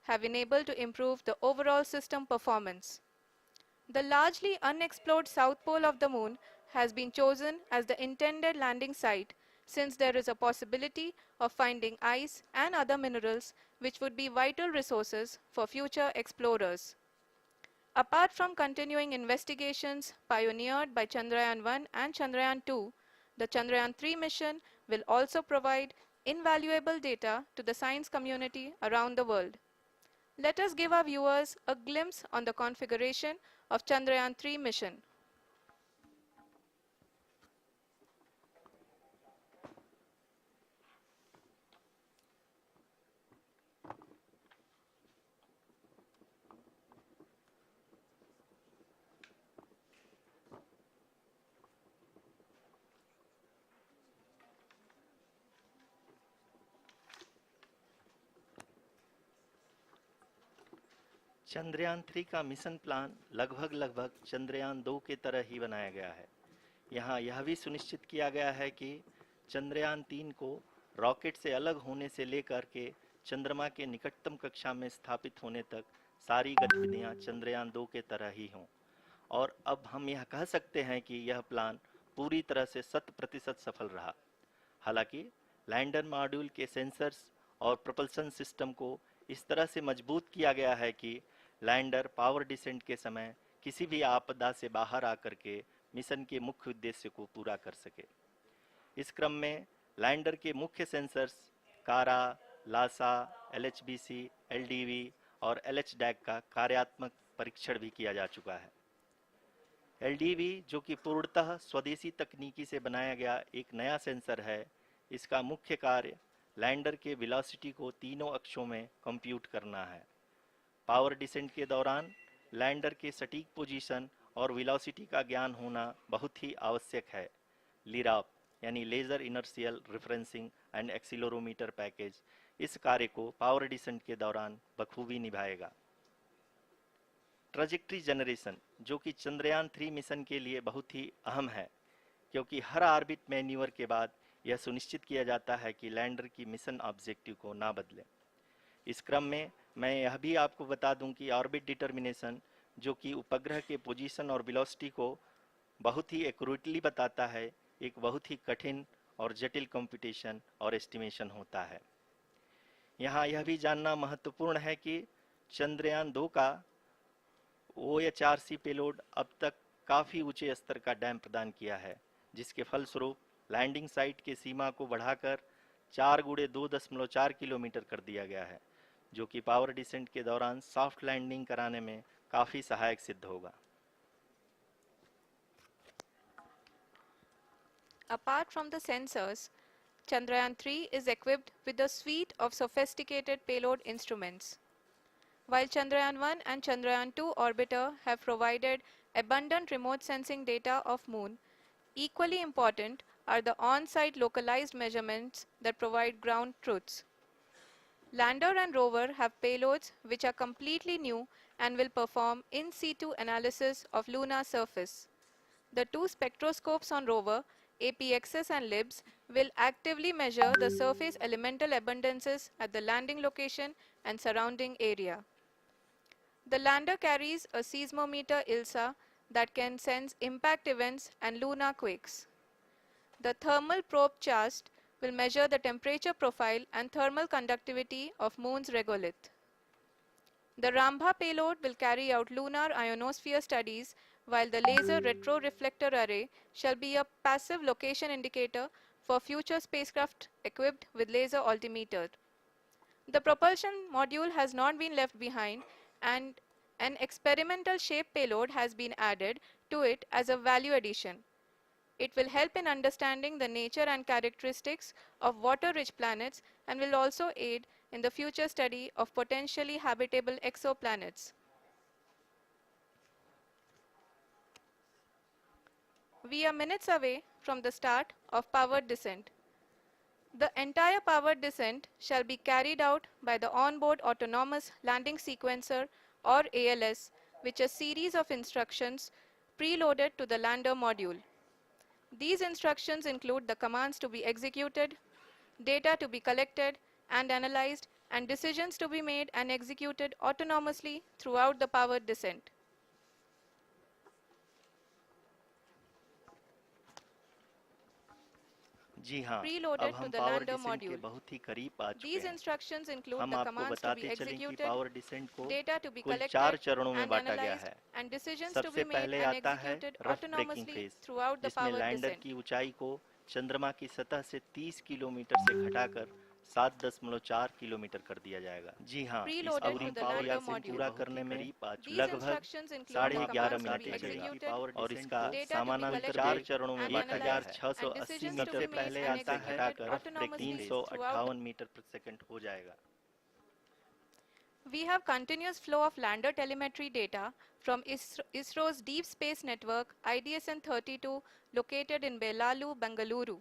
have enabled to improve the overall system performance. The largely unexplored south pole of the Moon has been chosen as the intended landing site since there is a possibility of finding ice and other minerals which would be vital resources for future explorers. Apart from continuing investigations pioneered by Chandrayaan-1 and Chandrayaan-2, the Chandrayaan-3 mission will also provide invaluable data to the science community around the world. Let us give our viewers a glimpse on the configuration of Chandrayaan-3 mission. Chandrayaan 3 का mission plan लगभग चंद्रयान 2 की तरह ही बनाया गया है। यहाँ यह भी सुनिश्चित किया गया है कि चंद्रयान 3 को रॉकेट से अलग होने से लेकर के चंद्रमा के निकटतम कक्षा में स्थापित होने तक सारी गतिविधियां चंद्रयान 2 के तरह ही हों। और अब हम यह कह सकते हैं कि यह प्लान पूरी तरह से 100% सफल रहा। हालांकि लैंडर मॉड्यूल के सेंसर्स और प्रोपल्शन सिस्टम को इस तरह से मजबूत किया गया है कि लैंडर पावर डिसेंट के समय किसी भी आपदा से बाहर आकर के मिशन के मुख्य उद्देश्य को पूरा कर सके। इस क्रम में लैंडर के मुख्य सेंसर्स कारा, लासा, एलएचबीसी, एलडीवी और एलएचडैक का कार्यात्मक परीक्षण भी किया जा चुका है। एलडीवी, जो कि पूर्णतः स्वदेशी तकनीकी से बनाया गया एक नया सेंसर है, इसका मुख्य कार्य लैंडर के वेलोसिटी को तीनों अक्षों में कंप्यूट करना है। पावर डिसेंट के दौरान लैंडर के सटीक पोजीशन और वेलोसिटी का ज्ञान होना बहुत ही आवश्यक है। लिराप यानी laser inertial referencing and accelerometer package इस कार्य को पावर डिसेंट के दौरान बखूबी निभाएगा। ट्रैजेक्टरी जनरेशन, जो कि चंद्रयान 3 मिशन के लिए बहुत ही अहम है, क्योंकि हर ऑर्बिट मैन्यूवर के बाद यह सुनिश्चित किया जाता है कि लैंडर की मिशन ऑब्जेक्टिव को ना बदले। इस क्रम में मैं यह भी आपको बता दूं कि ऑर्बिट डिटर्मिनेशन, जो कि उपग्रह के पोजीशन और वेलोसिटी को बहुत ही एक्यूरेटली बताता है, एक बहुत ही कठिन और जटिल कंप्यूटेशन और एस्टिमेशन होता है। यहाँ यह भी जानना महत्वपूर्ण है कि चंद्रयान 2 का OHRC पेलोड अब तक काफ़ी ऊंचे स्तर का डैम प्रदान किया है, जिसके फलस्वरूप लैंडिंग साइट की सीमा को बढ़ाकर 4 गुणे 2.4 किलोमीटर कर दिया गया है, जो कि पावर डिसेंट के दौरान सॉफ्ट लैंडिंग कराने में काफ़ी सहायक सिद्ध होगा। Apart from the sensors, Chandrayaan-3 is equipped with a suite of sophisticated payload instruments. While Chandrayaan-1 and Chandrayaan-2 orbiter have provided abundant remote sensing data of Moon, equally important are the on-site localized measurements that provide ground truths. Lander and rover have payloads which are completely new and will perform in situ analysis of lunar surface. The two spectroscopes on rover, APXS and LIBS, will actively measure the surface elemental abundances at the landing location and surrounding area. The lander carries a seismometer ILSA that can sense impact events and lunar quakes. The thermal probe CHAST will measure the temperature profile and thermal conductivity of Moon's regolith. The Rambha payload will carry out lunar ionosphere studies, while the laser retroreflector array shall be a passive location indicator for future spacecraft equipped with laser altimeter. The propulsion module has not been left behind, and an experimental shape payload has been added to it as a value addition. It will help in understanding the nature and characteristics of water-rich planets and will also aid in the future study of potentially habitable exoplanets. We are minutes away from the start of powered descent. The entire powered descent shall be carried out by the onboard autonomous landing sequencer, or ALS, which is a series of instructions preloaded to the lander module. These instructions include the commands to be executed, data to be collected and analyzed, and decisions to be made and executed autonomously throughout the powered descent. जी हाँ, अब Preloaded to हम the power lander decent के module. बहुत ही करीब आ चुके These हैं। instructions include हम the आपको commands to be बताते चलें कि executed, पावर डिसेंट को data to be कुल collected 4 चरणों में and बांटा गया analyzed, है। and decisions to सबसे be made पहले and आता है executed rough braking autonomously phase, throughout the जिसमें powered लैंडर descent. की ऊंचाई को चंद्रमा की सतह से 30 किलोमीटर से घटाकर 7.4 किलोमीटर कर दिया जाएगा। जी हाँ, इस Preloaded पूरी to the power lander descent module. पूरा करने में These लगभग instructions include साढ़े the 11 commands to minute be लगेगा executed, और इसका data to be समानांतर collected 4 चरणों में and बांटा गया है। analyzed, and 680 decisions to metre be से made पहले and आता है executed rough braking autonomously 358 metre प्रति सेकंड हो जाएगा। We have continuous flow of lander telemetry data from ISRO's Deep Space Network IDSN-32 located in Belalu, Bengaluru.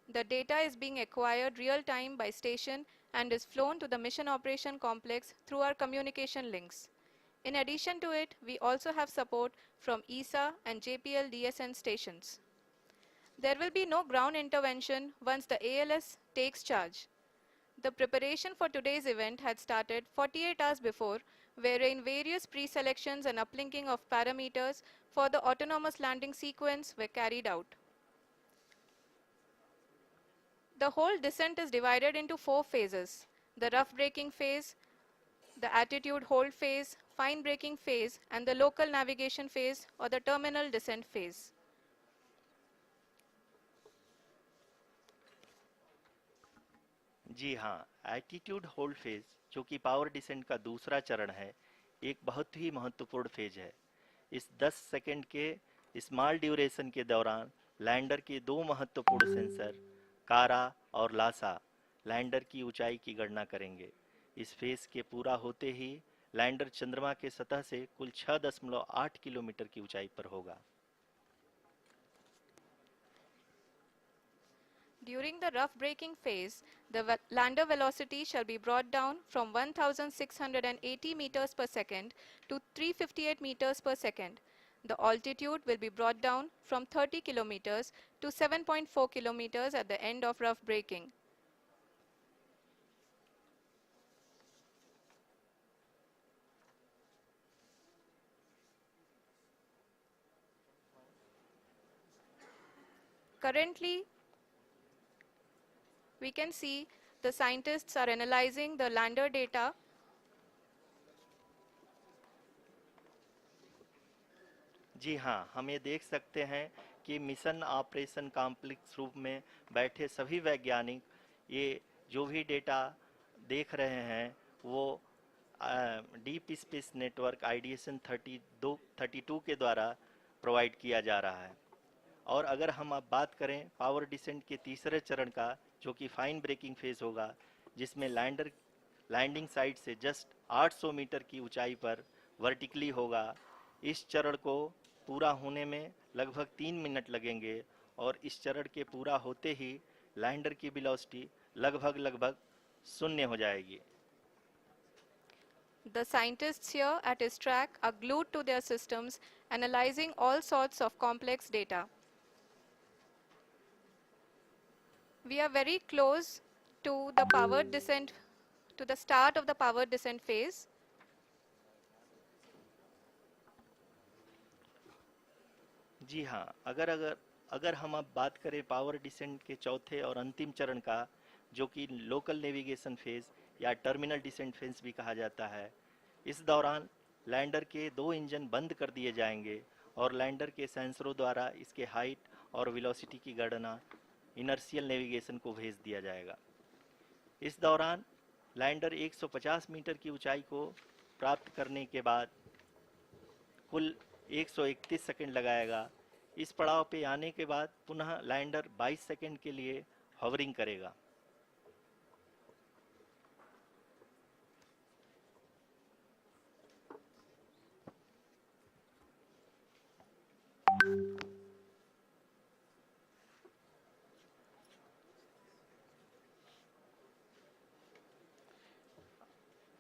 The data is being acquired real-time by station and is flown to the Mission Operation Complex through our communication links. In addition to it, we also have support from ESA and JPL DSN stations. There will be no ground intervention once the ALS takes charge. The preparation for today's event had started 48 hours before, wherein various pre-selections and uplinking of parameters for the autonomous landing sequence were carried out. The whole descent is divided into 4 phases: the rough braking phase, the attitude hold phase, fine braking phase, and the local navigation phase or the terminal descent phase. जी हाँ, attitude hold phase, जो कि power descent का दूसरा चरण है, एक बहुत ही महत्वपूर्ण फेज है। इस 10 सेकंड के स्मॉल ड्यूरेशन के दौरान लैंडर के 2 महत्वपूर्ण सेंसर, कारा और लासा, लैंडर की ऊंचाई की गणना करेंगे। इस फेज के पूरा होते ही लैंडर चंद्रमा के सतह से कुल 6.8 किलोमीटर की ऊंचाई पर होगा। During the rough braking phase, the lander velocity shall be brought down from 1680 meters per second to 358 meters per second. The altitude will be brought down from 30 kilometers to 7.4 kilometers at the end of rough braking. Currently, we can see the scientists are analyzing the lander data. जी हाँ, हम ये देख सकते हैं कि mission operation complex रूप में बैठे सभी वैज्ञानिक ये जो भी डेटा देख रहे हैं वो डीप स्पेस नेटवर्क IDSN 32 के द्वारा प्रोवाइड किया जा रहा है। और अगर हम अब बात करें पावर डिसेंट के तीसरे चरण का, जो कि फाइन ब्रेकिंग फेज होगा, जिसमें लैंडिंग साइट से जस्ट 800 मीटर की ऊंचाई पर वर्टिकली होगा। इस चरण को पूरा होने में लगभग 3 मिनट लगेंगे और इस चरण के पूरा होते ही लैंडर की वेलोसिटी लगभग शून्य हो जाएगी। The scientists here at ISTRAC are glued to their systems, analyzing all sorts of complex data. We are very close to the powered descent, to the start of the powered descent phase. जी हाँ, अगर हम अब बात करें power descent के चौथे और अंतिम चरण का, जो कि लोकल नेविगेशन फेज या टर्मिनल डिसेंट फेज भी कहा जाता है, इस दौरान लैंडर के 2 इंजन बंद कर दिए जाएंगे और लैंडर के सेंसरों द्वारा इसके हाइट और वेलोसिटी की गणना इनर्शियल नेविगेशन को भेज दिया जाएगा। इस दौरान लैंडर 150 मीटर की ऊंचाई को प्राप्त करने के बाद कुल 131 सेकंड लगाएगा। इस पड़ाव पे आने के बाद पुनः लैंडर 22 सेकंड के लिए हॉवरिंग करेगा।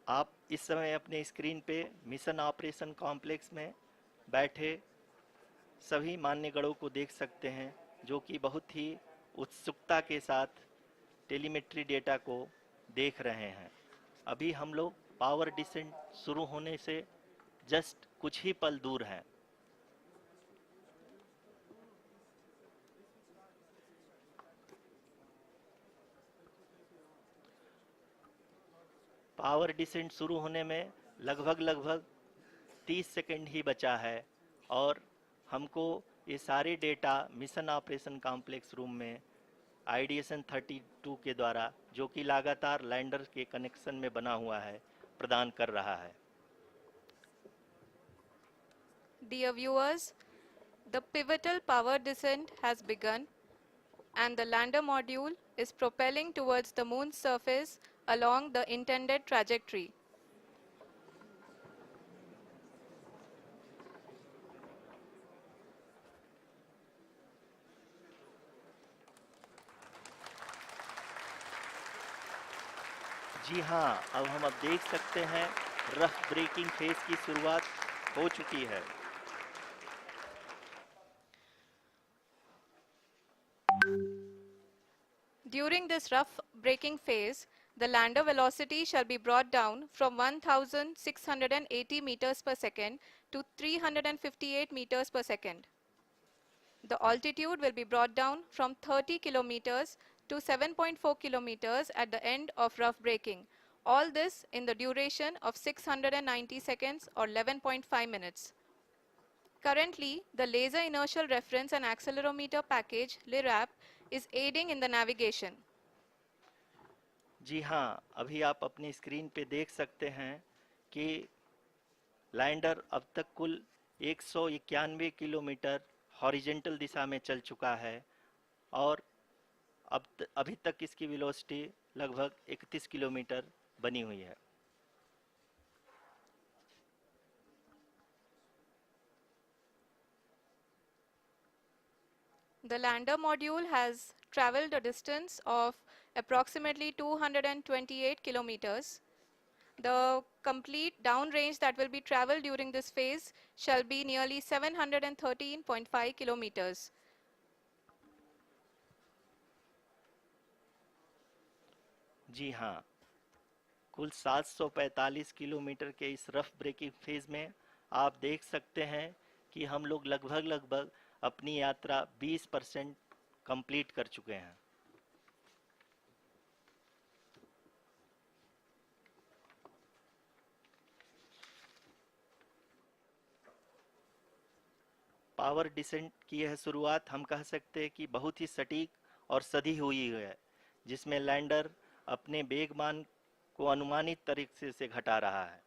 आप इस समय अपने स्क्रीन पे मिशन ऑपरेशन कॉम्प्लेक्स में बैठे सभी मान्यगणों को देख सकते हैं, जो कि बहुत ही उत्सुकता के साथ टेलीमेट्री डेटा को देख रहे हैं। अभी हम लोग पावर डिसेंट शुरू होने से जस्ट कुछ ही पल दूर हैं। पावर डिसेंट शुरू होने में लगभग 30 सेकंड ही बचा है और हमको ये सारे data mission operation complex room में आईडीएसएन 32 के द्वारा, जो कि लगातार लैंडर के कनेक्शन में बना हुआ है, प्रदान कर रहा है। Dear viewers, the pivotal power descent has begun and the lander module is propelling towards the moon's surface along the intended trajectory. जी हाँ, अब देख सकते हैं रफ ब्रेकिंग फेज की शुरुआत हो चुकी है। During this rough braking phase, the lander velocity shall be brought down from 1680 meters per second to 358 meters per second. The altitude will be brought down from 30 kilometers to 7.4 kilometers at the end of rough braking. All this in the duration of 690 seconds or 11.5 minutes. Currently, the Laser Inertial Reference and Accelerometer package (LIRAP) is aiding in the navigation. जी हाँ, अभी आप अपनी screen पे देख सकते हैं कि lander अब तक कुल 191 किलोमीटर हॉरिजेंटल दिशा में चल चुका है और अभी तक इसकी वेलोसिटी लगभग 31 किलोमीटर बनी हुई है। The lander module has traveled a distance of approximately 228 kilometers. The complete downrange that will be traveled during this phase shall be nearly 713.5 kilometers. जी हाँ, कुल 745 किलोमीटर के इस रफ ब्रेकिंग फेज में आप देख सकते हैं कि हम लोग लगभग अपनी यात्रा 20% कंप्लीट कर चुके हैं। पावर डिसेंट की यह शुरुआत हम कह सकते हैं कि बहुत ही सटीक और सधी हुई है, जिसमें लैंडर अपने वेगमान को अनुमानित तरीके से घटा रहा है।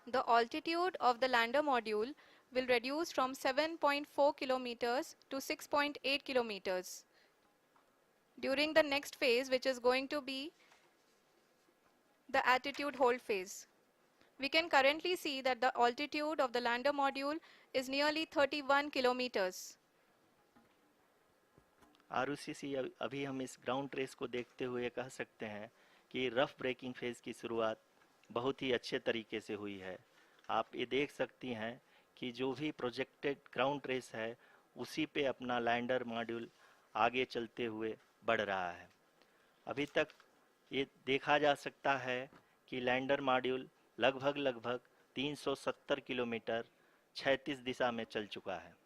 The altitude of the lander module will reduce from 7.4 kilometers to 6.8 kilometers. During the next phase, which is going to be the attitude hold phase. We can currently see that the altitude of the lander module is nearly 31 kilometers. Arushi, अभी हम इस ground trace को देखते हुए कह सकते हैं कि रफ ब्रेकिंग फेज की शुरुआत बहुत ही अच्छे तरीके से हुई है। आप ये देख सकती हैं कि जो भी प्रोजेक्टेड ग्राउंड ट्रेस है, उसी पे अपना लैंडर मॉड्यूल आगे चलते हुए बढ़ रहा है। अभी तक ये देखा जा सकता है कि लैंडर मॉड्यूल लगभग 370 किलोमीटर क्षैतिज दिशा में चल चुका है।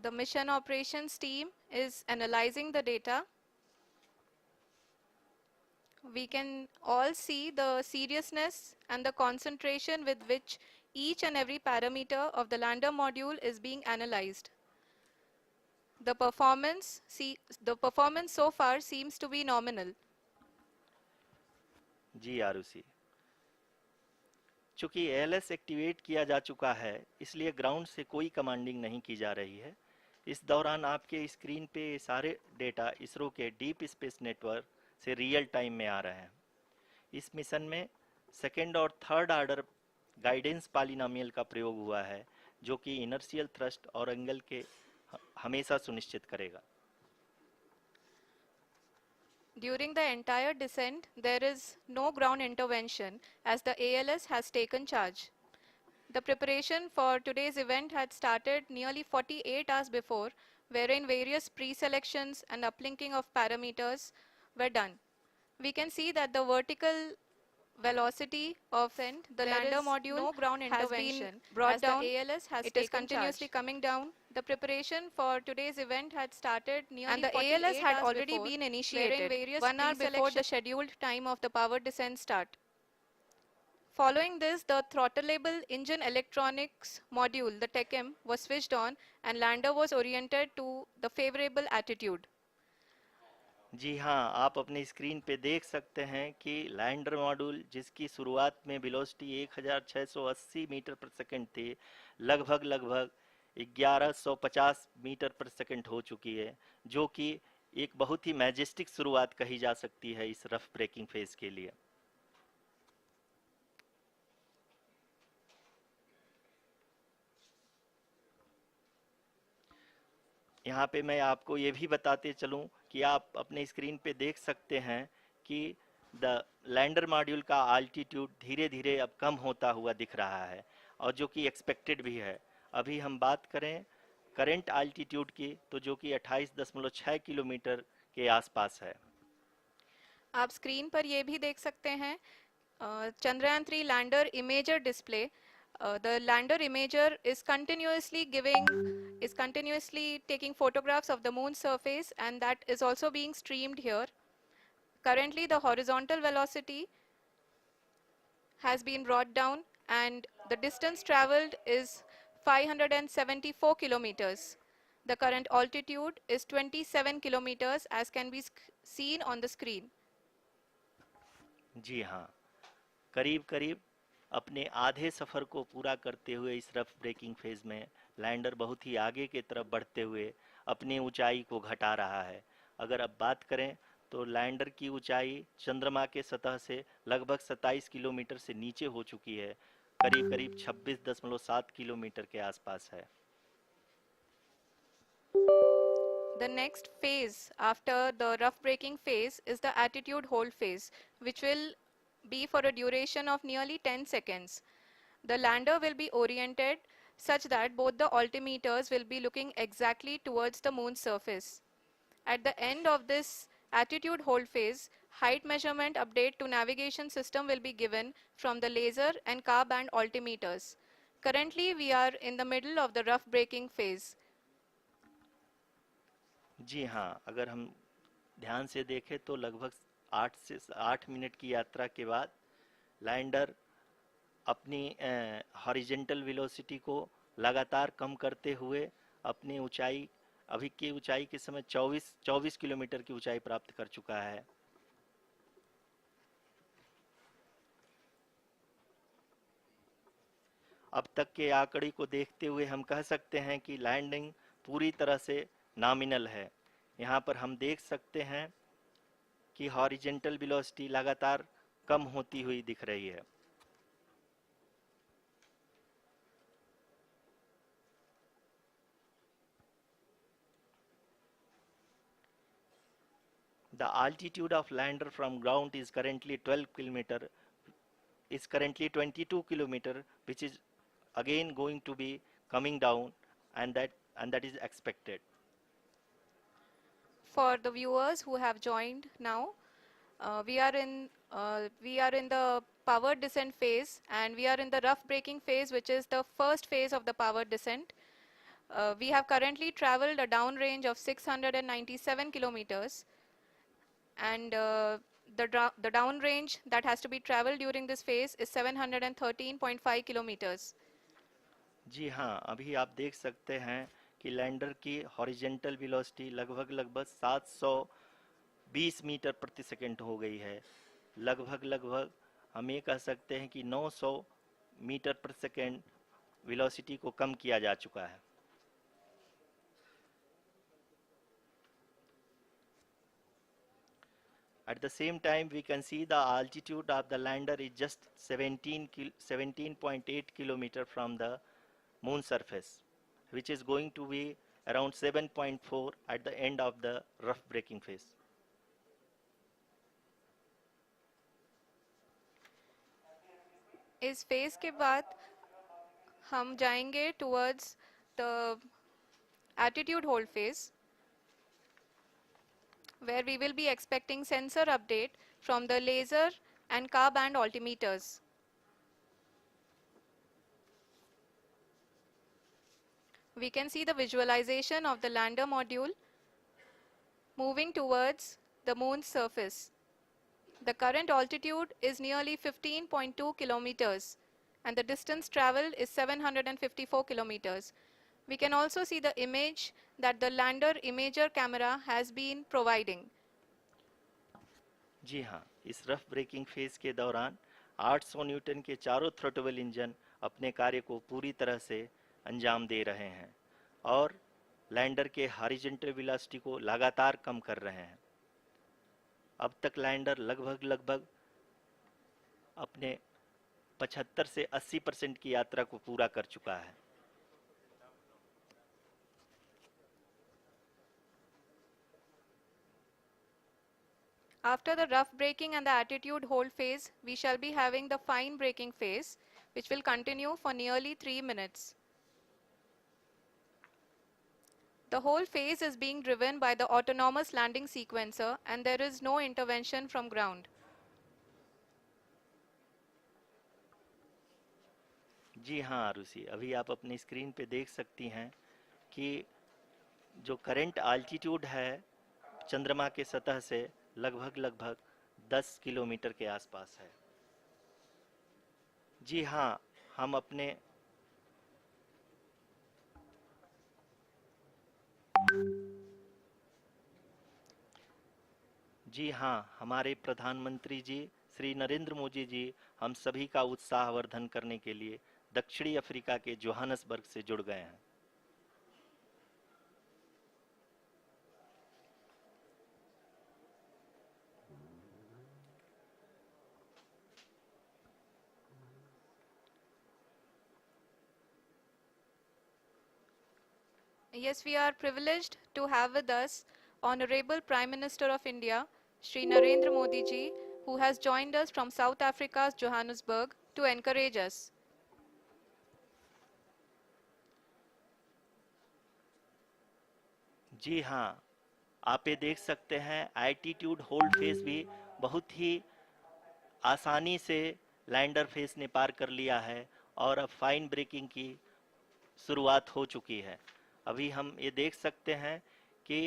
The mission operations team is analyzing the data. We can all see the seriousness and the concentration with which each and every parameter of the lander module is being analyzed. The performance so far seems to be nominal. जी आरुषि, चूंकि ALS activate किया जा चुका है, इसलिए ground से कोई commanding नहीं की जा रही है। इस दौरान आपके स्क्रीन पे सारे डेटा इसरो के डीप स्पेस नेटवर्क से रियल टाइम में आ रहे हैं। इस मिशन में सेकेंड और थर्ड ऑर्डर गाइडेंस पॉलिनोमियल का प्रयोग हुआ है, जो कि इनर्शियल थ्रस्ट और एंगल के हमेशा सुनिश्चित करेगा। During the entire descent, there is no ground intervention as the ALS has taken charge. The preparation for today's event had started nearly 48 hours before, wherein various pre-selections and uplinking of parameters were done. We can see that the vertical velocity of the There lander is module no ground has been intervention brought as the down. ALS has It is taken continuously charge. coming down. The preparation for today's event had started nearly And the 48 ALS had hours already before, been wherein initiated various 1 hour before the pre-selection. scheduled time of the power descent start. Following this, the throttleable engine electronics module, the TECM, was switched on and lander was oriented to the favorable attitude. जी हाँ, आप अपनी screen पे देख सकते हैं कि lander module जिसकी शुरुआत में वेलोसिटी 1680 मीटर पर सेकंड थी, लगभग 1150 मीटर पर सेकंड हो चुकी है, जो कि एक बहुत ही मैजेस्टिक शुरुआत कही जा सकती है इस रफ ब्रेकिंग फेज के लिए। यहाँ पे मैं आपको ये भी बताते चलूँ कि आप अपने स्क्रीन पे देख सकते हैं कि द लैंडर मॉड्यूल का आल्टीट्यूड धीरे धीरे अब कम होता हुआ दिख रहा है, और जो कि एक्सपेक्टेड भी है। अभी हम बात करें करंट आल्टीट्यूड की, तो जो कि 28.6 किलोमीटर के आसपास है। आप स्क्रीन पर ये भी देख सकते हैं Chandrayaan 3 lander imager display. The lander imager is continuously taking photographs of the moon's surface, and that is also being streamed here. Currently, the horizontal velocity has been brought down and the distance traveled is 574 kilometers. The current altitude is 27 kilometers as can be seen on the screen. जी हाँ, करीब करीब अपने आधे सफ़र को पूरा करते हुए इस रफ ब्रेकिंग फेज में लैंडर बहुत ही आगे की तरफ बढ़ते हुए अपनी ऊंचाई को घटा रहा है। अगर अब बात करें तो लैंडर की ऊंचाई चंद्रमा के सतह से लगभग 27 किलोमीटर से नीचे हो चुकी है, करीब करीब 26.7 किलोमीटर के आसपास है। The next phase after the rough braking phase is the attitude hold phase, which will be for a duration of nearly 10 seconds. The lander will be oriented such that both the altimeters will be looking exactly towards the moon's surface. At the end of this attitude hold phase, height measurement update to navigation system will be given from the laser and car band altimeters. Currently, we are in the middle of the rough braking phase. जी हाँ, अगर हम ध्यान से देखें तो लगभग 8 minute की यात्रा के बाद लैंडर अपनी हॉरिजेंटल वेलोसिटी को लगातार कम करते हुए अपनी ऊंचाई, अभी की ऊंचाई के समय 24 किलोमीटर की ऊंचाई प्राप्त कर चुका है। अब तक के आंकड़े को देखते हुए हम कह सकते हैं कि लैंडिंग पूरी तरह से नॉमिनल है। यहाँ पर हम देख सकते हैं कि हॉरिजेंटल वेलोसिटी लगातार कम होती हुई दिख रही है। The altitude of lander from ground is currently 22 kilometer, which is again going to be coming down, and that is expected. For the viewers who have joined now, we are in the power descent phase, and we are in the rough braking phase, which is the first phase of the power descent. We have currently traveled a downrange of 697 kilometers, and the downrange that has to be traveled during this phase is 713.5 kilometers. जी हाँ, अभी आप देख सकते हैं कि lander की horizontal velocity लगभग 720 metre प्रति सेकंड हो गई है। लगभग हम ये कह सकते हैं कि 900 मीटर प्रति सेकंड वेलोसिटी को कम किया जा चुका है। At the same time, we can see the altitude of the lander is just 17.8 kilometer from the moon surface, which is going to be around 7.4 at the end of the rough braking phase. इस phase के बाद हम जाएंगे towards the attitude hold phase, where we will be expecting sensor update from the laser and car band altimeters. We can see the visualization of the lander module moving towards the moon's surface. The current altitude is nearly 15.2 kilometers and the distance traveled is 754 kilometers. We can also see the image that the lander imager camera has been providing. जी हाँ, इस rough breaking phase के दौरान 800 Newton के चारों throttle engine अपने कार्य को पूरी तरह से अंजाम दे रहे हैं और लैंडर के हॉरिजॉन्टल वेलोसिटी को लगातार कम कर रहे हैं। अब तक लैंडर लगभग अपने 75 से 80% की यात्रा को पूरा कर चुका है। After the rough braking and the attitude hold phase, we shall be having the fine braking phase, which will continue for nearly 3 minutes. The whole phase is being driven by the autonomous landing sequencer and there is no intervention from ground. जी हाँ आरुषि, अभी आप अपनी screen पे देख सकती हैं कि जो करंट आल्टीट्यूड है चंद्रमा के सतह से लगभग 10 किलोमीटर के आसपास है। जी हाँ, हम अपने जी हाँ, हमारे प्रधानमंत्री जी श्री नरेंद्र मोदी जी हम सभी का उत्साहवर्धन करने के लिए दक्षिणी अफ्रीका के जोहानसबर्ग से जुड़ गए हैं। Yes, we are privileged to have with us Honorable Prime Minister of India, Shri Narendra Modi ji, who has joined us from South Africa's Johannesburg to encourage us. जी हाँ, आप ये देख सकते हैं एल्टीट्यूड होल्ड फेज भी बहुत ही आसानी से लैंडर फेज ने पार कर लिया है और अब फाइन ब्रेकिंग की शुरुआत हो चुकी है। अभी हम ये देख सकते हैं कि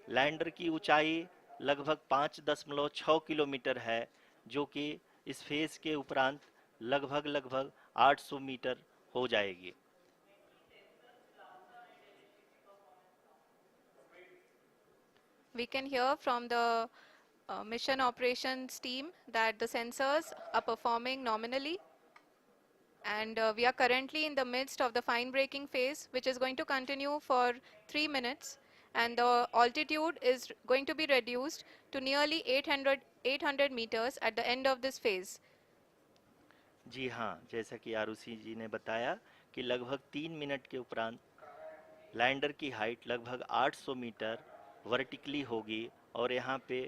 लैंडर की ऊंचाई लगभग 5.6 किलोमीटर है, जो कि इस फेज के उपरांत लगभग 800 मीटर हो जाएगी। We can hear from the mission operations team that the sensors are performing nominally, and we are currently in the midst of the fine braking phase, which is going to continue for 3 minutes, and the altitude is going to be reduced to nearly 800 meters at the end of this phase. जी हाँ, जैसा कि आरुषि जी ने बताया कि लगभग 3 minute के उपरांत lander की हाइट लगभग 800 मीटर वर्टिकली होगी और यहाँ पे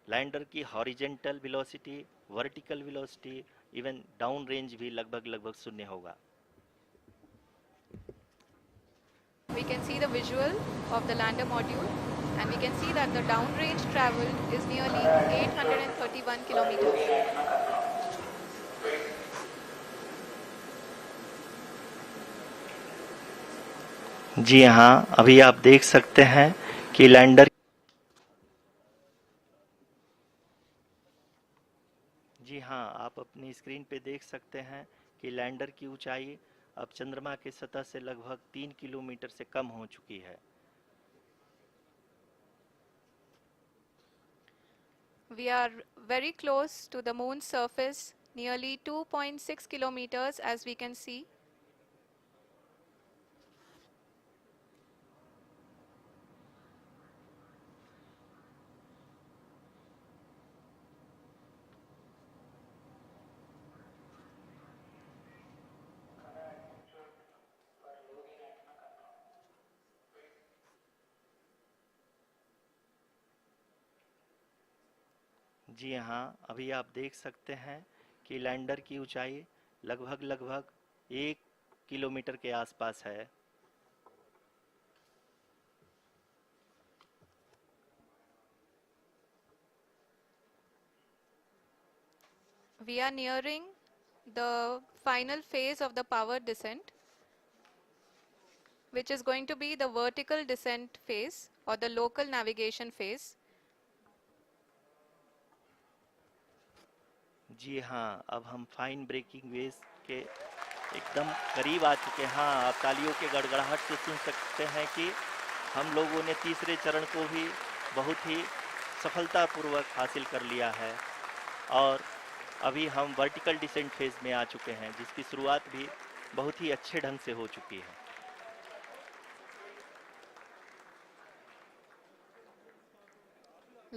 लैंडर की horizontal velocity, vertical velocity, even down range भी लगभग शून्य होगा। We can see the visual of the lander module, and we can see that the downrange traveled is nearly 831 kilometers. जी हाँ, अभी आप देख सकते हैं कि लैंडर जी हाँ, आप अपनी स्क्रीन पे देख सकते हैं कि लैंडर की ऊंचाई अब चंद्रमा के सतह से लगभग 3 किलोमीटर से कम हो चुकी है। We are very close to the moon's surface, nearly 2.6 kilometers as we can see. जी हाँ, अभी आप देख सकते हैं कि लैंडर की ऊंचाई लगभग 1 किलोमीटर के आसपास है। We are nearing the final phase of the power descent, which is going to be the vertical descent phase or the local navigation phase. जी हाँ, अब हम फाइन ब्रेकिंग वेव्स के एकदम करीब आ चुके हैं। हाँ, आप तालियों के गड़गड़ाहट से सुन सकते हैं कि हम लोगों ने तीसरे चरण को भी बहुत ही सफलतापूर्वक हासिल कर लिया है और अभी हम वर्टिकल डिसेंट फेज में आ चुके हैं, जिसकी शुरुआत भी बहुत ही अच्छे ढंग से हो चुकी है।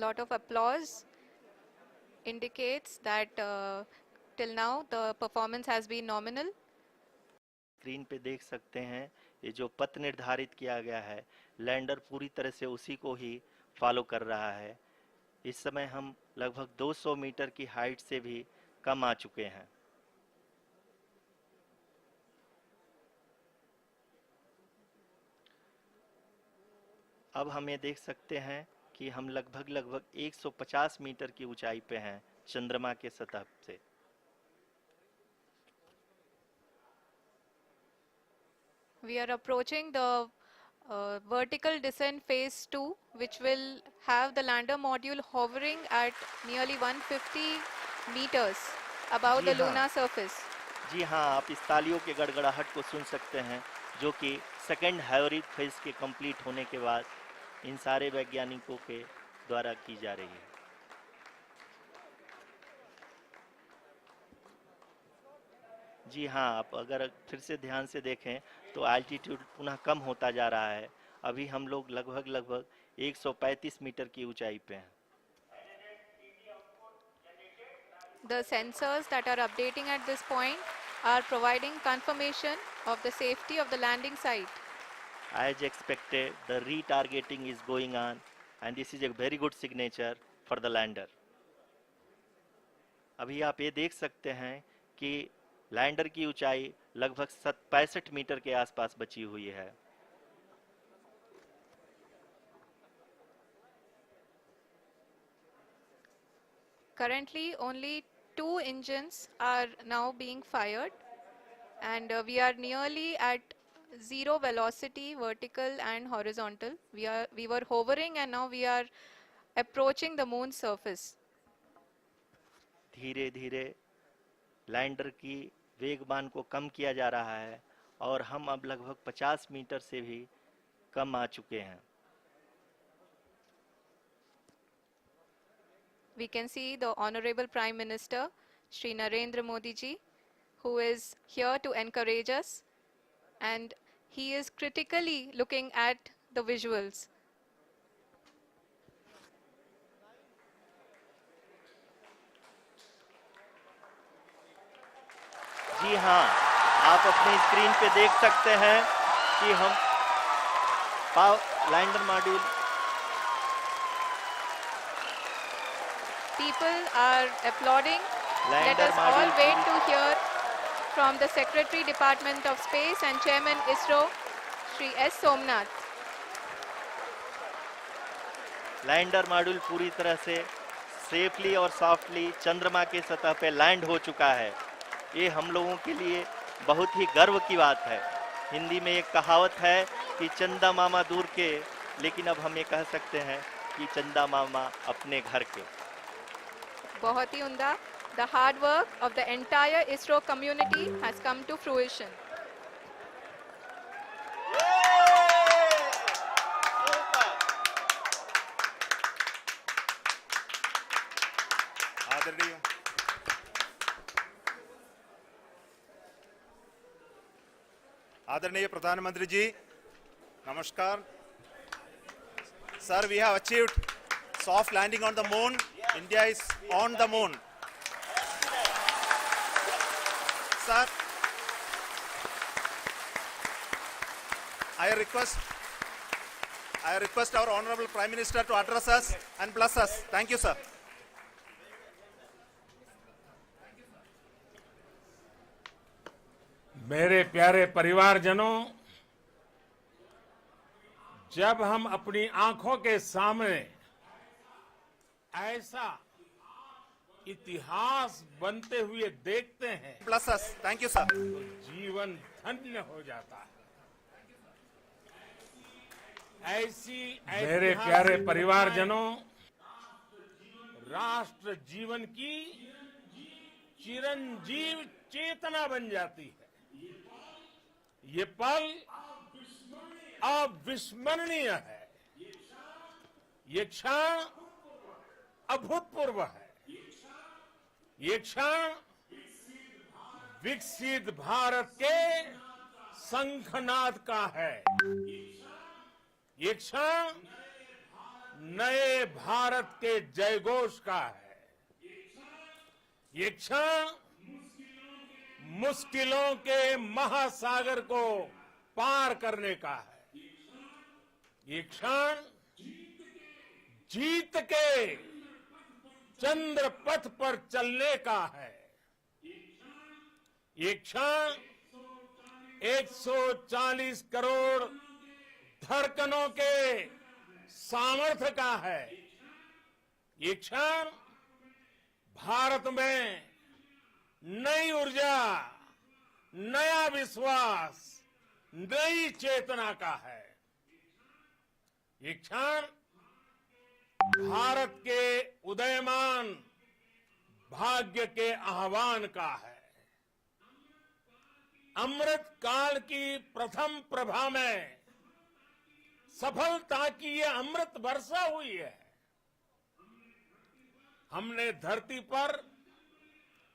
Lot of applause indicates that till now the performance has been nominal. Screen पे देख सकते हैं ये जो पथ निर्धारित किया गया है, लैंडर पूरी तरह से उसी को ही फॉलो कर रहा है। इस समय हम लगभग 200 मीटर की हाइट से भी कम आ चुके हैं। अब हम ये देख सकते हैं कि हम लगभग 150 मीटर की ऊंचाई पे हैं चंद्रमा के सतह से। We are approaching the vertical descent phase 2, which will have the lander module hovering at nearly 150 meters above ji the हाँ। lunar surface. जी हाँ, आप इस तालियों के गड़गड़ाहट को सुन सकते हैं, जो कि सेकेंड हाइब्रिड फेज के कंप्लीट होने के बाद इन सारे वैज्ञानिकों के द्वारा की जा रही है। जी हाँ, आप अगर फिर से ध्यान से देखें तो एल्टीट्यूड पुनः कम होता जा रहा है। अभी हम लोग लगभग 135 मीटर की ऊंचाई पे हैं। The sensors that are updating at this point are providing confirmation of the safety of the landing site. As expected, the retargeting is going on and this is a very good signature for the lander. अभी आप ये देख सकते हैं कि lander की ऊंचाई लगभग 65 मीटर के आसपास बची हुई है। Currently, only 2 engines are now being fired, and we are nearly at zero velocity, vertical and horizontal. We were hovering, and now we are approaching the moon's surface. धीरे धीरे लैंडर की वेगमान को कम किया जा रहा है और हम अब लगभग 50 मीटर से भी कम आ चुके हैं। We can see the Honorable Prime Minister, Shri Narendra Modi ji, who is here to encourage us, and he is critically looking at the visuals. जी हाँ, आप अपनी स्क्रीन पे देख सकते हैं कि हम lander module People are applauding. Let lander us all wait module to hear from the Secretary Department of Space and Chairman ISRO, Shri S. Somnath. Lander module पूरी तरह से सेफली और सॉफ्टली चंद्रमा के सतह पे लैंड हो चुका है। ये हम लोगों के लिए बहुत ही गर्व की बात है। हिंदी में एक कहावत है कि चंदा मामा दूर के, लेकिन अब हम ये कह सकते हैं कि चंदा मामा अपने घर के। बहुत ही उम्दा. The hard work of the entire ISRO community has come to fruition. आदरणीय आदरणीय प्रधानमंत्री जी, नमस्कार. Sir, we have achieved soft landing on the moon. India is on the moon. Sir, I request our Honorable Prime Minister to address us and bless us. Thank you, sir. मेरे प्यारे परिवारजनों, जब हम अपनी आंखों के सामने ऐसा इतिहास बनते हुए देखते हैं Plus us. Thank you, sir. तो जीवन धन्य हो जाता है। ऐसी मेरे प्यारे परिवारजनों, राष्ट्र जीवन की चिरंजीव चेतना बन जाती है। ये पल अविस्मरणीय है। ये क्षण अभूतपूर्व है। ये क्षण विकसित भारत के शंखनाद का है। ये क्षण नए भारत के जयघोष का है। ये क्षण मुश्किलों के महासागर को पार करने का है। ये क्षण जीत के चंद्र पथ पर चलने का है। ये क्षण 140 करोड़ धड़कनों के सामर्थ्य का है। ये क्षण भारत में नई ऊर्जा, नया विश्वास, नई चेतना का है। ये क्षण भारत के उदयमान भाग्य के आह्वान का है। अमृत काल की प्रथम प्रभा में सफलता की ये अमृत वर्षा हुई है। हमने धरती पर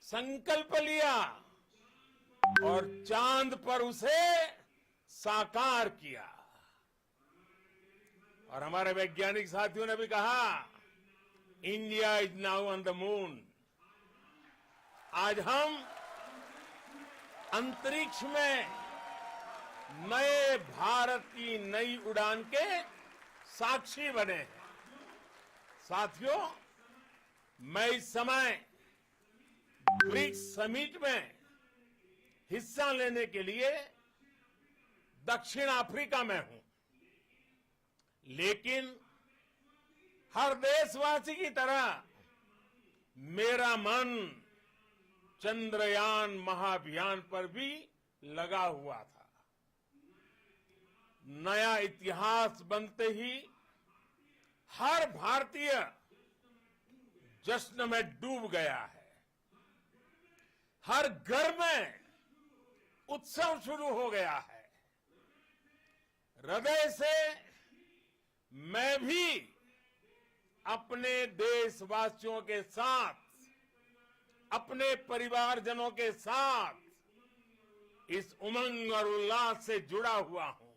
संकल्प लिया और चांद पर उसे साकार किया। और हमारे वैज्ञानिक साथियों ने भी कहा, India is now on the moon. आज हम अंतरिक्ष में नए भारत की नई उड़ान के साक्षी बने हैं। साथियों, मैं इस समय ब्रिक्स समिट में हिस्सा लेने के लिए दक्षिण अफ्रीका में हूं, लेकिन हर देशवासी की तरह मेरा मन चंद्रयान महाअभियान पर भी लगा हुआ था। नया इतिहास बनते ही हर भारतीय जश्न में डूब गया है। हर घर में उत्सव शुरू हो गया है। हृदय से मैं भी अपने देशवासियों के साथ, अपने परिवारजनों के साथ इस उमंग और उल्लास से जुड़ा हुआ हूं।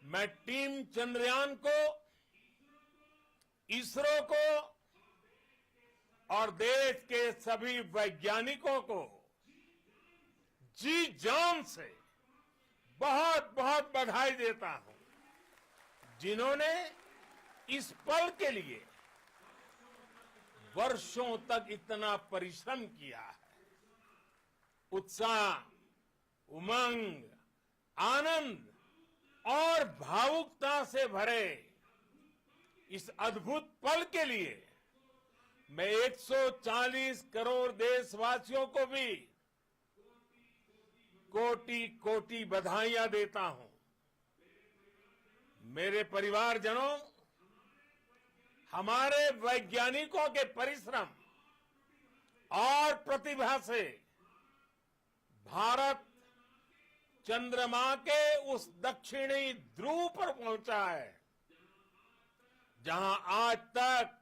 मैं टीम चंद्रयान को, इसरो को और देश के सभी वैज्ञानिकों को जी जान से बहुत बहुत बधाई देता हूं, जिन्होंने इस पल के लिए वर्षों तक इतना परिश्रम किया है। उत्साह, उमंग, आनंद और भावुकता से भरे इस अद्भुत पल के लिए मैं 140 करोड़ देशवासियों को भी कोटि कोटि बधाइयां देता हूं। मेरे परिवारजनों, हमारे वैज्ञानिकों के परिश्रम और प्रतिभा से भारत चंद्रमा के उस दक्षिणी ध्रुव पर पहुंचा है, जहां आज तक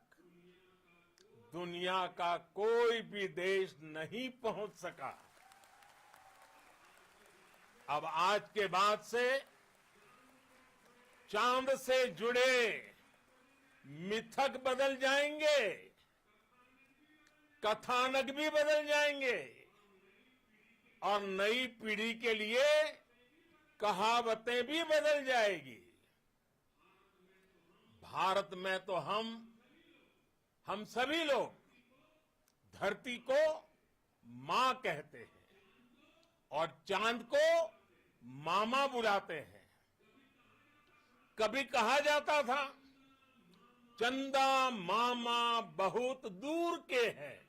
दुनिया का कोई भी देश नहीं पहुंच सका। अब आज के बाद से चांद से जुड़े मिथक बदल जाएंगे, कथानक भी बदल जाएंगे और नई पीढ़ी के लिए कहावतें भी बदल जाएगी। भारत में तो हम सभी लोग धरती को मां कहते हैं, और चांद को मामा बुलाते हैं। कभी कहा जाता था चंदा मामा बहुत दूर के हैं।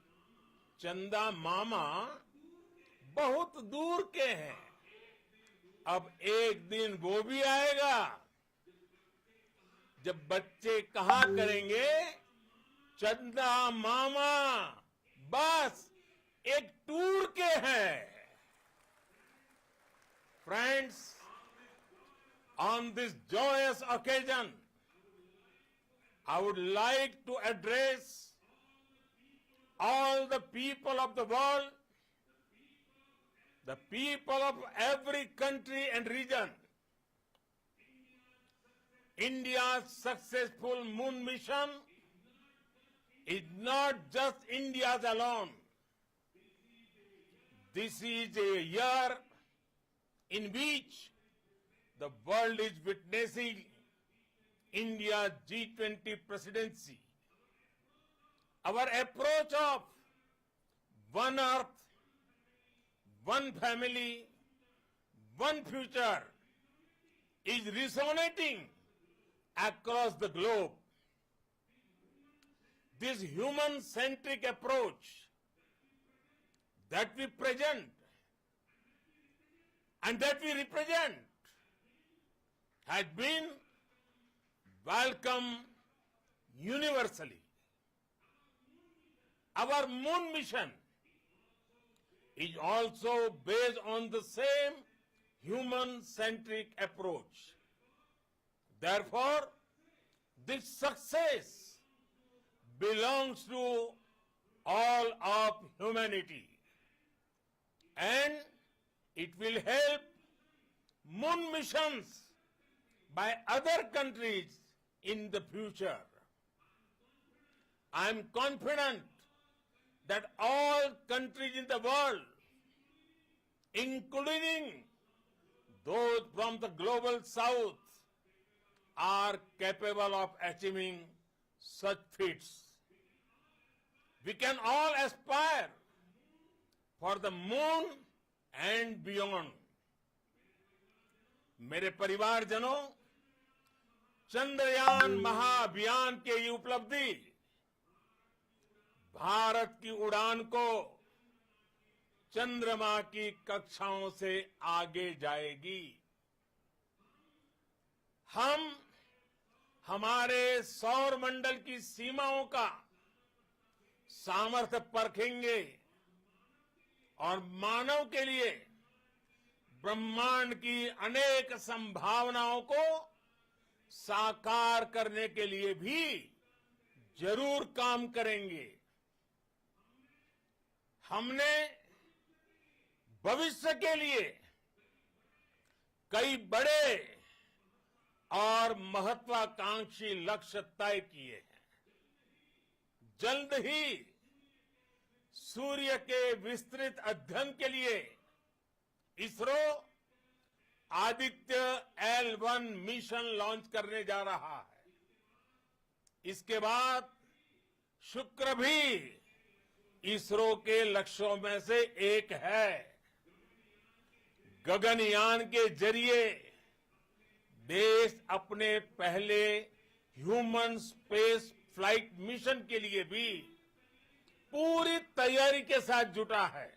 चंदा मामा बहुत दूर के हैं। अब एक दिन वो भी आएगा जब बच्चे कहा करेंगे चंदा मामा बस एक टूर के हैं। Friends, on this joyous occasion, I would like to address all the people of the world, the people of every country and region. India's successful moon mission is not just India's alone. This is a year in which the world is witnessing India's G20 presidency. Our approach of one earth, one family, one future is resonating across the globe. This human-centric approach that we present and that we represent has been welcomed universally. Our moon mission is also based on the same human-centric approach. Therefore, this success belongs to all of humanity, and it will help moon missions by other countries in the future. I am confident that all countries in the world, including those from the global south, are capable of achieving such feats. We can all aspire for the moon and beyond. मेरे परिवारजनों, चंद्रयान महाअभियान के ये उपलब्धि भारत की उड़ान को चंद्रमा की कक्षाओं से आगे जाएगी। हम हमारे सौर मंडल की सीमाओं का सामर्थ्य परखेंगे और मानव के लिए ब्रह्मांड की अनेक संभावनाओं को साकार करने के लिए भी जरूर काम करेंगे। हमने भविष्य के लिए कई बड़े और महत्वाकांक्षी लक्ष्य तय किए हैं। जल्द ही सूर्य के विस्तृत अध्ययन के लिए ISRO Aditya L1 mission launch करने जा रहा है। इसके बाद शुक्र भी इसरो के लक्ष्यों में से एक है। गगनयान के जरिए देश अपने पहले ह्यूमन स्पेस फ्लाइट मिशन के लिए भी पूरी तैयारी के साथ जुटा है।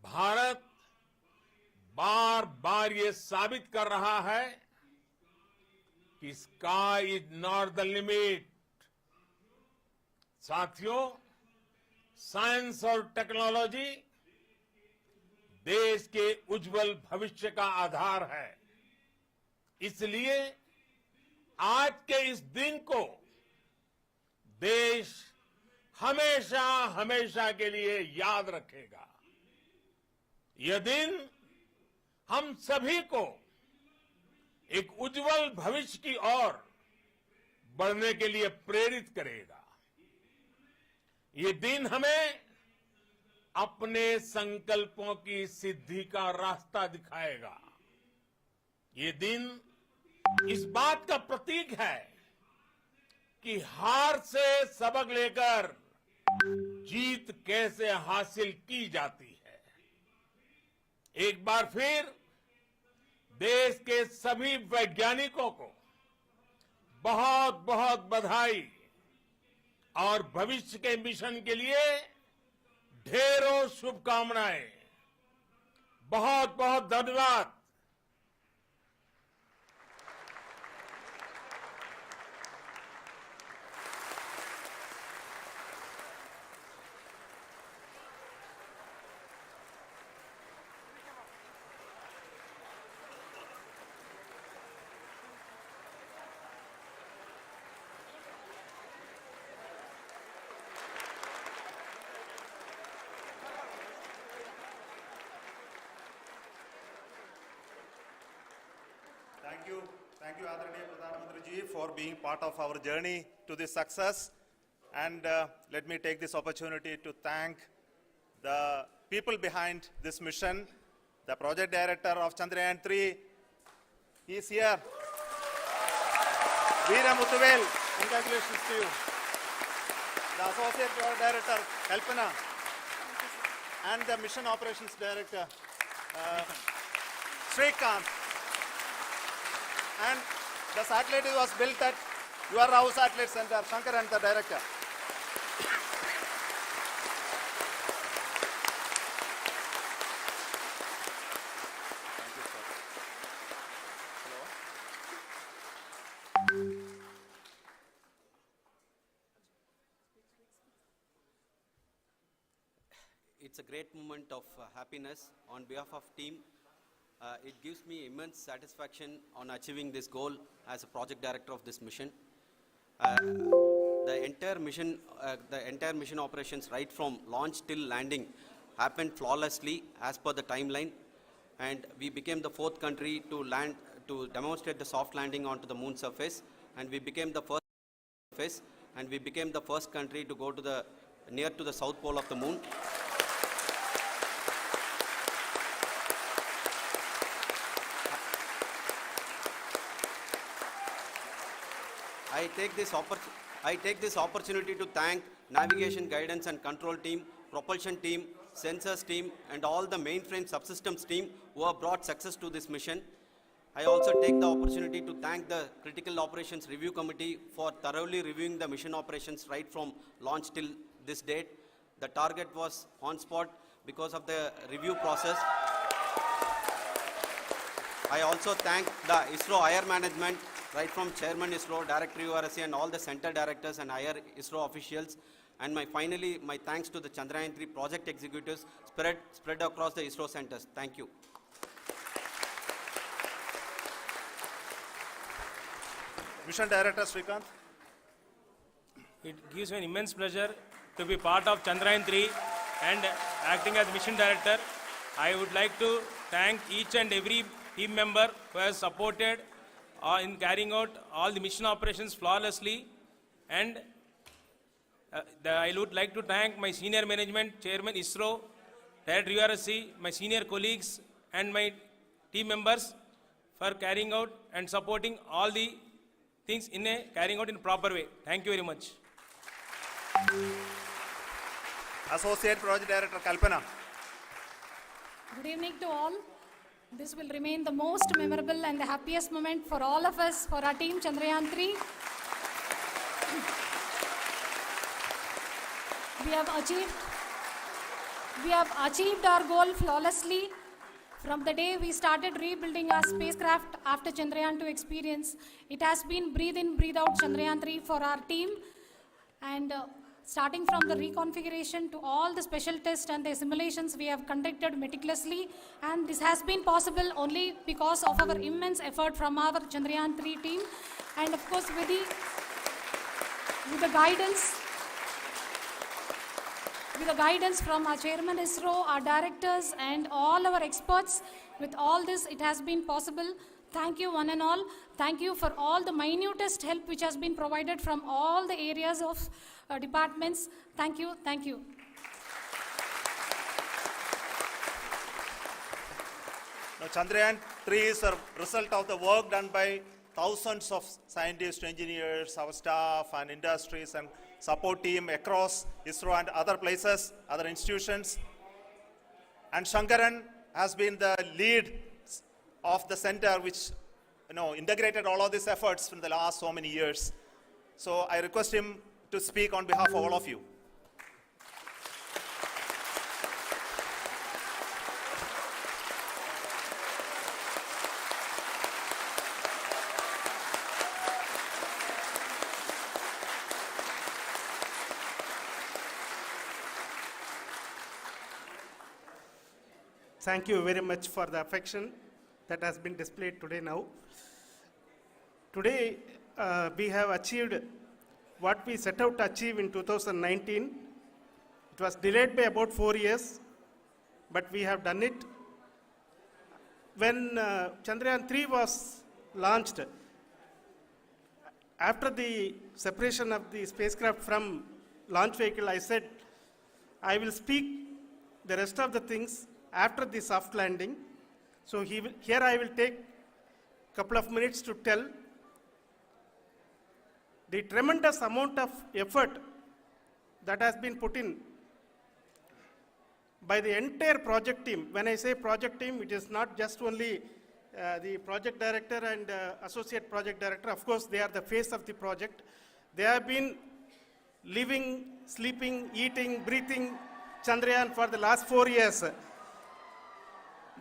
भारत बार बार ये साबित कर रहा है कि sky is not the limit. साथियों, साइंस और टेक्नोलॉजी देश के उज्जवल भविष्य का आधार है। इसलिए आज के इस दिन को देश हमेशा हमेशा के लिए याद रखेगा। यह दिन हम सभी को एक उज्जवल भविष्य की ओर बढ़ने के लिए प्रेरित करेगा। ये दिन हमें अपने संकल्पों की सिद्धि का रास्ता दिखाएगा। ये दिन इस बात का प्रतीक है कि हार से सबक लेकर जीत कैसे हासिल की जाती है। एक बार फिर देश के सभी वैज्ञानिकों को बहुत बहुत बधाई और भविष्य के मिशन के लिए ढेरों शुभकामनाएं। बहुत बहुत धन्यवाद। Thank you, Adranaya Pradhan Mantri ji, for being part of our journey to this success. And let me take this opportunity to thank the people behind this mission, the project director of Chandrayaan 3. He is here. Veera Muthuvel, congratulations to you. The associate project director, Kalpana, and the mission operations director, Srikanth. And the satellite was built at your house satellite center, Shankar and the director. It's a great moment of happiness on behalf of team. It gives me immense satisfaction on achieving this goal as a project director of this mission. The entire mission operations right from launch till landing happened flawlessly as per the timeline, and we became the 4th country to land to demonstrate the soft landing onto the moon surface, and we became the first country to go to the near to the south pole of the moon. I take this opportunity to thank navigation, guidance and control team, propulsion team, sensors team and all the mainframe subsystems team who have brought success to this mission. I also take the opportunity to thank the Critical Operations Review Committee for thoroughly reviewing the mission operations right from launch till this date. The target was on spot because of the review process. I also thank the ISRO higher management, right from Chairman ISRO, Director URSC and all the center directors and higher ISRO officials. And finally, my thanks to the Chandrayaan 3 project executives spread across the ISRO centers. Thank you. Mission Director Srikanth. It gives me an immense pleasure to be part of Chandrayaan 3 and acting as Mission Director. I would like to thank each and every team member who has supported in carrying out all the mission operations flawlessly, and I would like to thank my senior management, Chairman ISRO, Director URSC, my senior colleagues and my team members for carrying out and supporting all the things carrying out in a proper way. Thank you very much. Associate Project Director Kalpana. Good evening to all. This will remain the most memorable and the happiest moment for all of us, for our team Chandrayaan 3. We have achieved our goal flawlessly. From the day we started rebuilding our spacecraft after Chandrayaan 2 experience, it has been breathe in, breathe out Chandrayaan 3 for our team. And starting from the reconfiguration to all the special tests and the simulations we have conducted meticulously, and this has been possible only because of our immense effort from our Chandrayaan 3 team, and of course with the guidance from our Chairman ISRO, our directors and all our experts. With all this, it has been possible. Thank you one and all. Thank you for all the minutest help which has been provided from all the areas of departments. Thank you. Thank you. Now, Chandrayaan 3 is a result of the work done by thousands of scientists, engineers, our staff and industries and support team across ISRO and other places, other institutions. And Shankaran has been the lead of the center which integrated all of these efforts in the last so many years. So I request him to speak on behalf of all of you. Thank you very much for the affection that has been displayed today now. Today, we have achieved what we set out to achieve in 2019. It was delayed by about 4 years, but we have done it. When Chandrayaan 3 was launched, after the separation of the spacecraft from launch vehicle, I said, I will speak the rest of the things after the soft landing. So here I will take a couple of minutes to tell the tremendous amount of effort that has been put in by the entire project team. When I say project team, it is not just only the project director and associate project director. Of course, they are the face of the project. They have been living, sleeping, eating, breathing Chandrayaan for the last 4 years.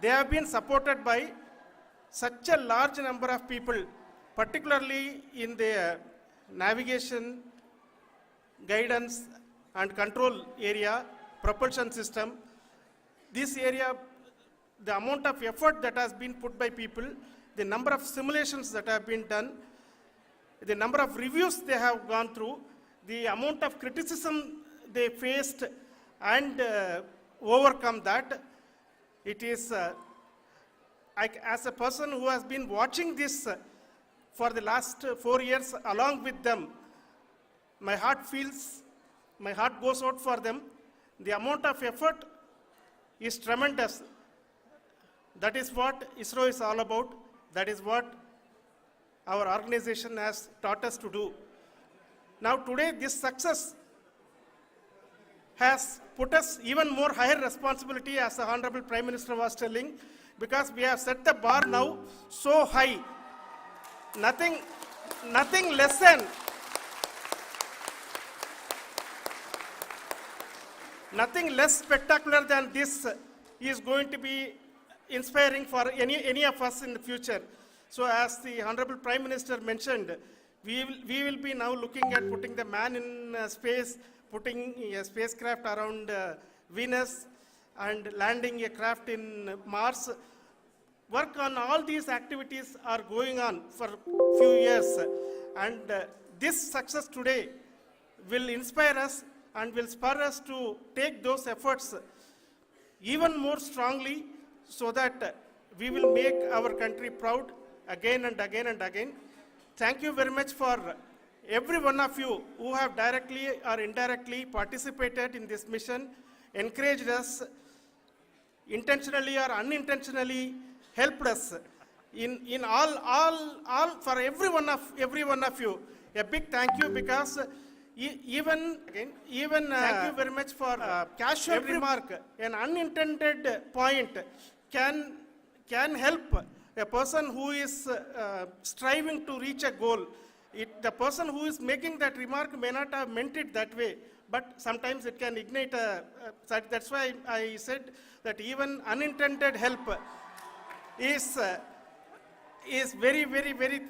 They have been supported by such a large number of people, particularly in the navigation, guidance and control area, propulsion system. This area, the amount of effort that has been put by people, the number of simulations that have been done, the number of reviews they have gone through, the amount of criticism they faced and overcome that. It is, as a person who has been watching this for the last 4 years along with them, my heart goes out for them. The amount of effort is tremendous. That is what ISRO is all about. That is what our organization has taught us to do. Now today, this success has put us even more higher responsibility, as the Honorable Prime Minister was telling, because we have set the bar now so high. Nothing less than nothing less spectacular than this is going to be inspiring for any of us in the future. So as the Honorable Prime Minister mentioned, we will be now looking at putting the man in space, putting a spacecraft around Venus and landing a craft in Mars. Work on all these activities are going on for a few years. And this success today will inspire us and will spur us to take those efforts even more strongly so that we will make our country proud again and again and again. Thank you very much for every one of you who have directly or indirectly participated in this mission, encouraged us, intentionally or unintentionally helped us in all for every one of you. A big thank you, because even thank you very much for casual remark. An unintended point can help a person who is striving to reach a goal. The person who is making that remark may not have meant it that way, but sometimes it can ignite that's why I said that even unintended help is very, very, very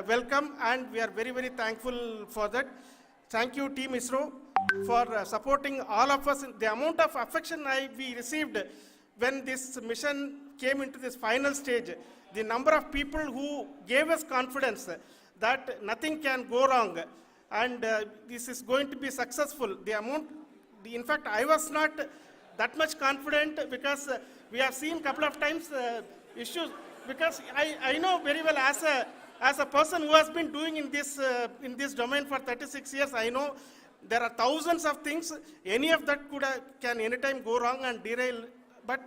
welcome, and we are very, very thankful for that. Thank you, Team ISRO, for supporting all of us. The amount of affection we received when this mission came into this final stage, the number of people who gave us confidence that nothing can go wrong and this is going to be successful. In fact, I was not that much confident, because we have seen couple of times issues, because I know very well as a person who has been doing in this domain for 36 years, I know there are thousands of things. Any of that can anytime go wrong and derail. But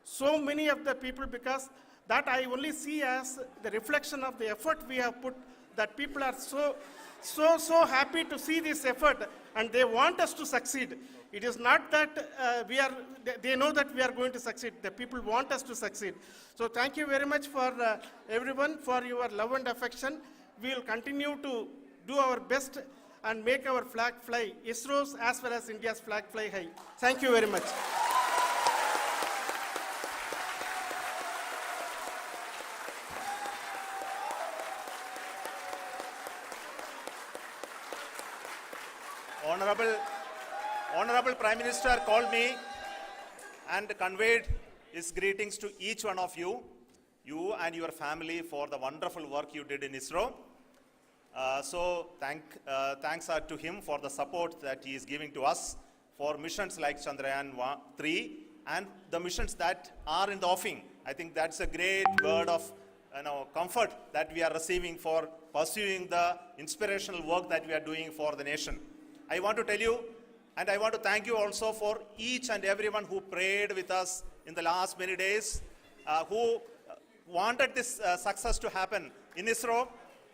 so many of the people, because that I only see as the reflection of the effort we have put that people are so happy to see this effort, and they want us to succeed. It is not that they know that we are going to succeed. The people want us to succeed. So thank you very much for everyone for your love and affection. We will continue to do our best and make our flag fly, ISRO's as well as India's flag fly high. Thank you very much. Honorable Prime Minister called me and conveyed his greetings to each one of you and your family for the wonderful work you did in ISRO. Thanks are to him for the support that he is giving to us for missions like Chandrayaan 3 and the missions that are in the offing. I think that's a great word of comfort that we are receiving for pursuing the inspirational work that we are doing for the nation. I want to tell you, and I want to thank you also for each and everyone who prayed with us in the last many days, who wanted this success to happen in ISRO.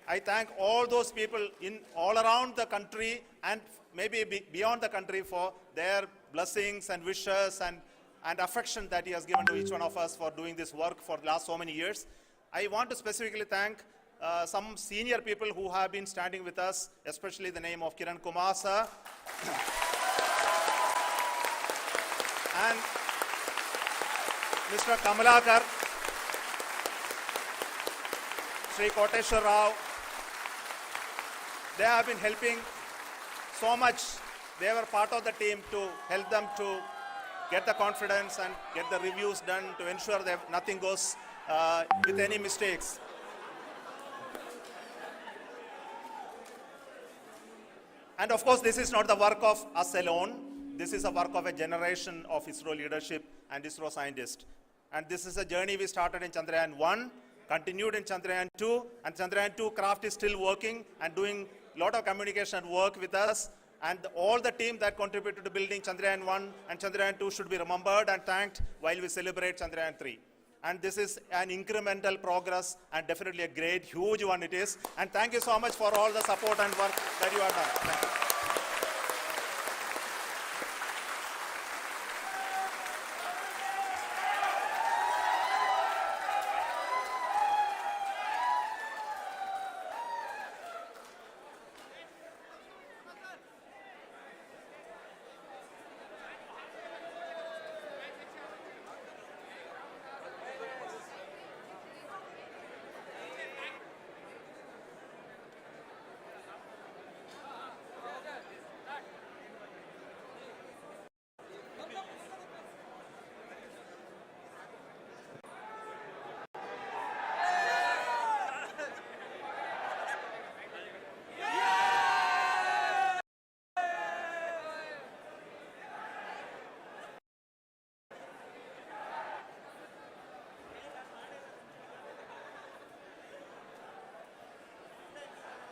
I thank all those people in all around the country and maybe beyond the country for their blessings and wishes and affection that he has given to each one of us for doing this work for the last so many years. I want to specifically thank some senior people who have been standing with us, especially the name of Kiran Kumar sir and Mr. Kamalakar, Sri Koteshwar Rao. They have been helping so much. They were part of the team to help them to get the confidence and get the reviews done to ensure that nothing goes with any mistakes. And of course, this is not the work of us alone. This is a work of a generation of ISRO leadership and ISRO scientists. And this is a journey we started in Chandrayaan 1, continued in Chandrayaan 2, and Chandrayaan 2 craft is still working and doing a lot of communication work with us. And all the team that contributed to building Chandrayaan 1 and Chandrayaan 2 should be remembered and thanked while we celebrate Chandrayaan 3. And this is an incremental progress and definitely a great, huge one it is. And thank you so much for all the support and work that you have done. Thank you.